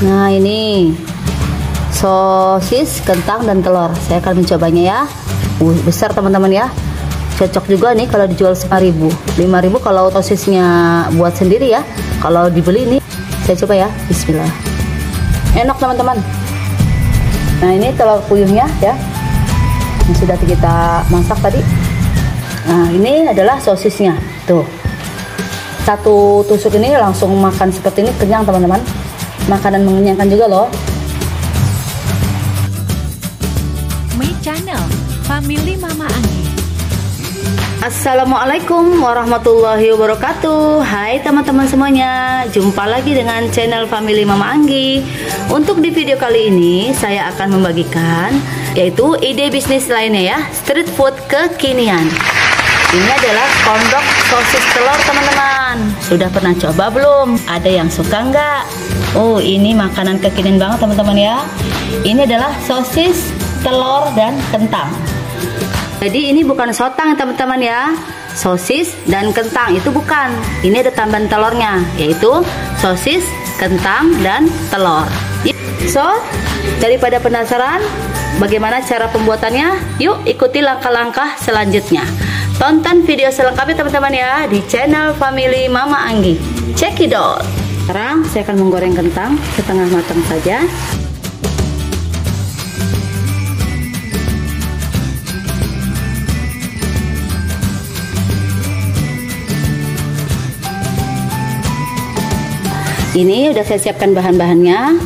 Nah, ini sosis, kentang, dan telur. Saya akan mencobanya ya. Besar teman-teman ya. Cocok juga nih kalau dijual 5.000. 5.000 kalau sosisnya buat sendiri ya. Kalau dibeli ini, saya coba ya. Bismillah. Enak teman-teman. Nah, ini telur puyuhnya ya. Yang sudah kita masak tadi. Nah, ini adalah sosisnya. Tuh. Satu tusuk ini langsung makan seperti ini, kenyang teman-teman. Makanan mengenyangkan juga loh. My Channel Family Mama Anggi. Assalamualaikum warahmatullahi wabarakatuh. Hai teman-teman semuanya, jumpa lagi dengan channel Family Mama Anggi. Untuk di video kali ini saya akan membagikan yaitu ide bisnis lainnya ya, street food kekinian. Ini adalah kondok sosis telur teman-teman. Sudah pernah coba belum? Ada yang suka nggak? Oh, ini makanan kekinian banget teman-teman ya. Ini adalah sosis, telur, dan kentang. Jadi ini bukan sotang teman-teman ya. Sosis dan kentang itu bukan. Ini ada tambahan telurnya, yaitu sosis, kentang, dan telur. So, daripada penasaran bagaimana cara pembuatannya, yuk ikuti langkah-langkah selanjutnya. Tonton video selengkapnya teman-teman ya di channel Family Mama Anggi. Check it out. Sekarang saya akan menggoreng kentang setengah matang saja. Ini udah saya siapkan bahan-bahannya.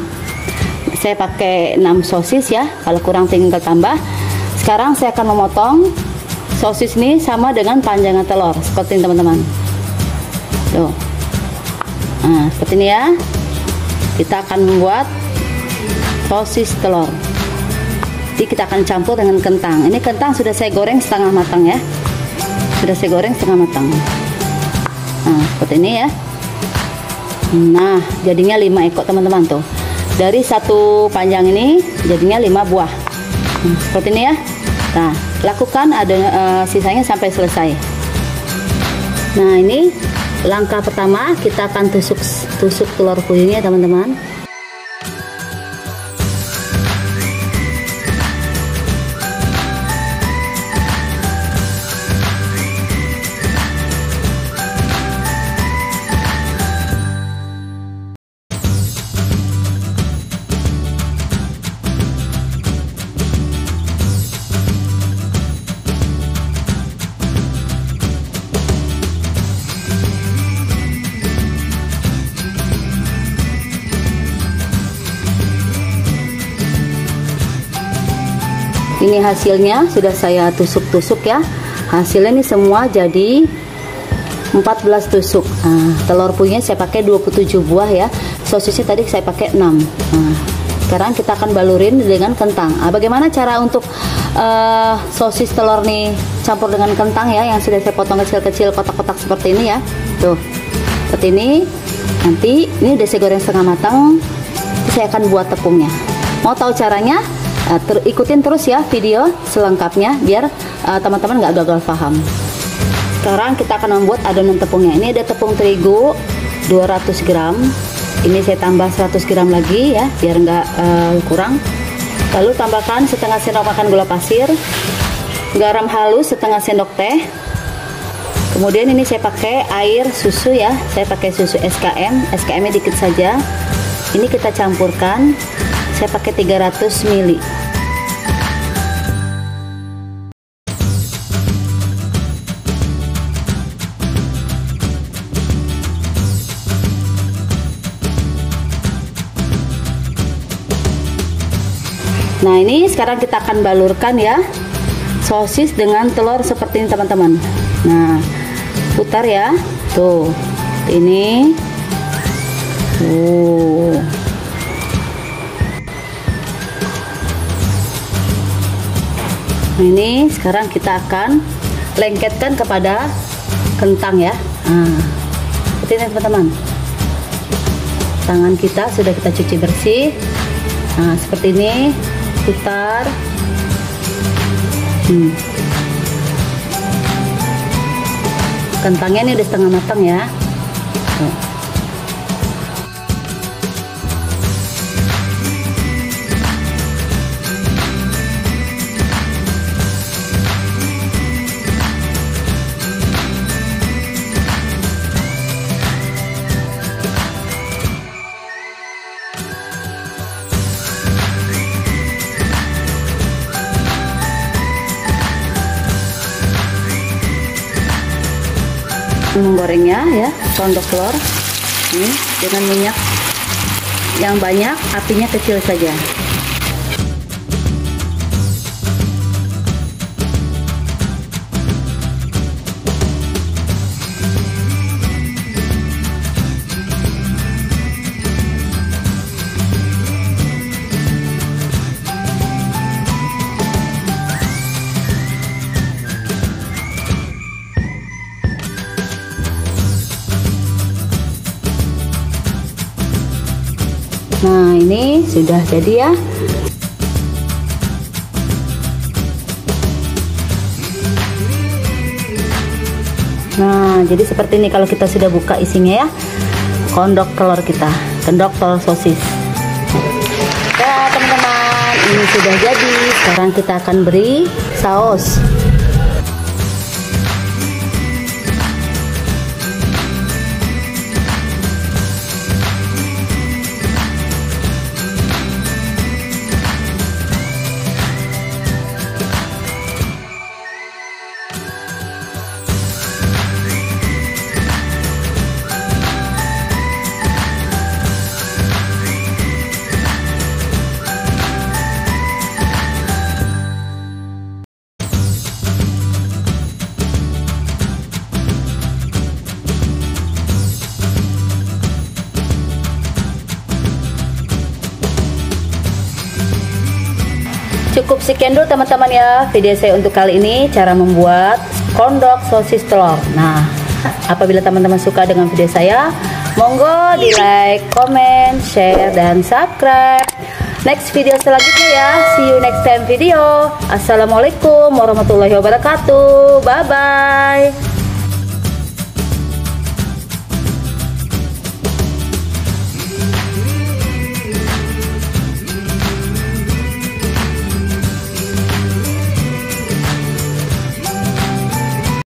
Saya pakai 6 sosis ya. Kalau kurang tinggal tambah. Sekarang saya akan memotong sosis ini sama dengan panjangnya telur, seperti ini teman-teman. Tuh. Nah, seperti ini ya. Kita akan membuat sosis telur. Jadi kita akan campur dengan kentang. Ini kentang sudah saya goreng setengah matang ya. Sudah saya goreng setengah matang. Nah, seperti ini ya. Nah, jadinya 5 ekor teman-teman tuh. Dari satu panjang ini jadinya 5 buah. Seperti ini ya. Nah, lakukan sisanya sampai selesai. Nah, ini langkah pertama, kita akan tusuk telur puyuhnya teman-teman. Ini hasilnya sudah saya tusuk-tusuk ya. Hasilnya ini semua jadi 14 tusuk. Nah, telur puyuhnya saya pakai 27 buah ya. Sosisnya tadi saya pakai 6. Nah, sekarang kita akan balurin dengan kentang. Nah, bagaimana cara untuk sosis telur nih campur dengan kentang ya, yang sudah saya potong kecil-kecil kotak-kotak seperti ini ya. Tuh. Seperti ini. Nanti ini udah saya goreng setengah matang. Saya akan buat tepungnya. Mau tahu caranya? Ikutin terus ya video selengkapnya biar teman-teman nggak gagal paham. Sekarang kita akan membuat adonan tepungnya. Ini ada tepung terigu 200 gram. Ini saya tambah 100 gram lagi ya biar nggak kurang. Lalu tambahkan setengah sendok makan gula pasir, garam halus setengah sendok teh. Kemudian ini saya pakai air susu ya. Saya pakai susu SKM. SKM-nya dikit saja. Ini kita campurkan. Saya pakai 300 ml. Nah, ini sekarang kita akan balurkan ya sosis dengan telur seperti ini teman-teman. Nah, putar ya. Tuh. Ini. Nah, ini sekarang kita akan lengketkan kepada kentang ya. Nah, seperti ini teman-teman. Tangan kita sudah kita cuci bersih. Nah, seperti ini, putar. Kentangnya ini udah setengah matang ya. menggorengnya ya, kondok telur ini dengan minyak yang banyak, apinya kecil saja. Nah, ini sudah jadi ya. Nah, jadi seperti ini kalau kita sudah buka isinya ya. Kondok telur kita, kondok telur sosis. Ya, teman-teman, ini sudah jadi. Sekarang kita akan beri saus. Cukup sekian dulu teman-teman ya video saya untuk kali ini, cara membuat kondok sosis telur. Nah, apabila teman-teman suka dengan video saya, monggo di like, comment, share, dan subscribe. Next video selanjutnya ya. See you next time video. Assalamualaikum warahmatullahi wabarakatuh. Bye bye.